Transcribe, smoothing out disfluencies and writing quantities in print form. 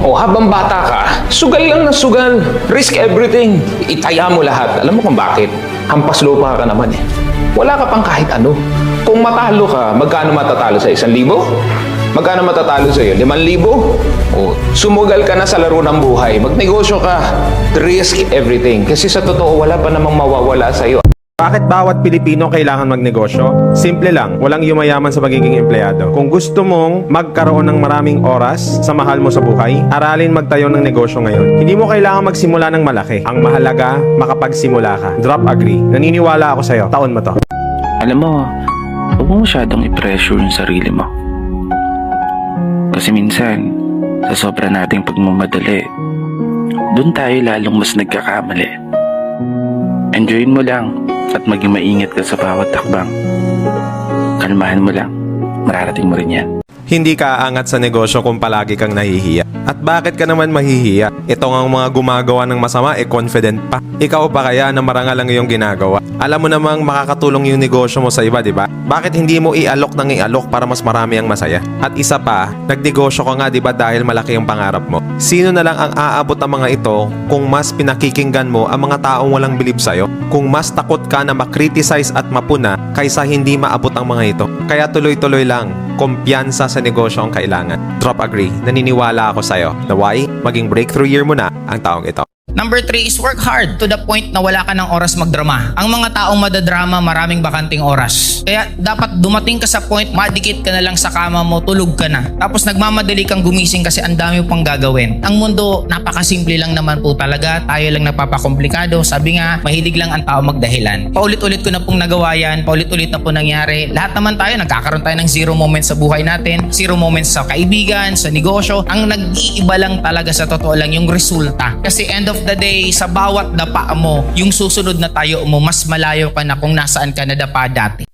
O habang bata ka, sugal lang na sugal. Risk everything. Itaya mo lahat. Alam mo kung bakit? Hampas lupa ka naman eh. Wala ka pang kahit ano. Kung matalo ka, magkano matatalo sa 1,000? Magkano matatalo sa iyo? 5,000? O, sumugal ka na sa laro ng buhay. Magnegosyo ka. Risk everything. Kasi sa totoo, wala pa namang mawawala sa iyo. Bakit bawat Pilipino kailangan magnegosyo? Simple lang, walang yumayaman sa magiging empleyado. Kung gusto mong magkaroon ng maraming oras sa mahal mo sa buhay, aralin magtayo ng negosyo ngayon. Hindi mo kailangan magsimula ng malaki. Ang mahalaga, makapagsimula ka. Drop agree. Naniniwala ako sa'yo. Taon mo to. Alam mo, huwag mo masyadong i-pressure yung sarili mo. Kasi minsan, sa sobra nating pagmamadali, dun tayo lalong mas nagkakamali. Enjoyin mo lang at maging maingat ka sa bawat takbang. Kalmahan mo lang, mararating mo rin yan. Hindi ka aangat sa negosyo kung palagi kang nahihiya. At bakit ka naman mahihiya? Ito ang mga gumagawa ng masama confident pa. Ikaw pa kaya na marangal ang iyong ginagawa? Alam mo namang makakatulong yung negosyo mo sa iba, di ba? Bakit hindi mo ialok ng ialok para mas marami ang masaya? At isa pa, nagnegosyo ka nga, di ba, dahil malaki ang pangarap mo? Sino na lang ang aabot ang mga ito kung mas pinakikinggan mo ang mga taong walang bilib sa'yo? Kung mas takot ka na makriticize at mapuna kaysa hindi maabot ang mga ito? Kaya tuloy-tuloy lang, kumpiyansa sa negosyo ang kailangan. Drop agree, naniniwala ako sa'yo na why? Maging breakthrough year mo na ang taong ito. Number 3 is work hard to the point na wala ka ng oras magdrama. Ang mga taong madadrama, maraming bakanting oras. Kaya dapat dumating ka sa point, madikit ka na lang sa kama mo, tulog ka na. Tapos nagmamadali kang gumising kasi ang dami pang gagawin. Ang mundo, napakasimple lang naman po talaga. Tayo lang napapakomplikado. Sabi nga, mahilig lang ang tao magdahilan. Paulit-ulit ko na pong nagawa yan. Paulit-ulit na po nangyari. Lahat naman tayo, nagkakaroon tayo ng zero moments sa buhay natin. Zero moments sa kaibigan, sa negosyo. Ang nag-iiba lang talaga sa totoo lang yung resulta. Kasi end of the day, sa bawat dapa mo, yung susunod na tayo mo, mas malayo ka na kung nasaan ka na dapa dati.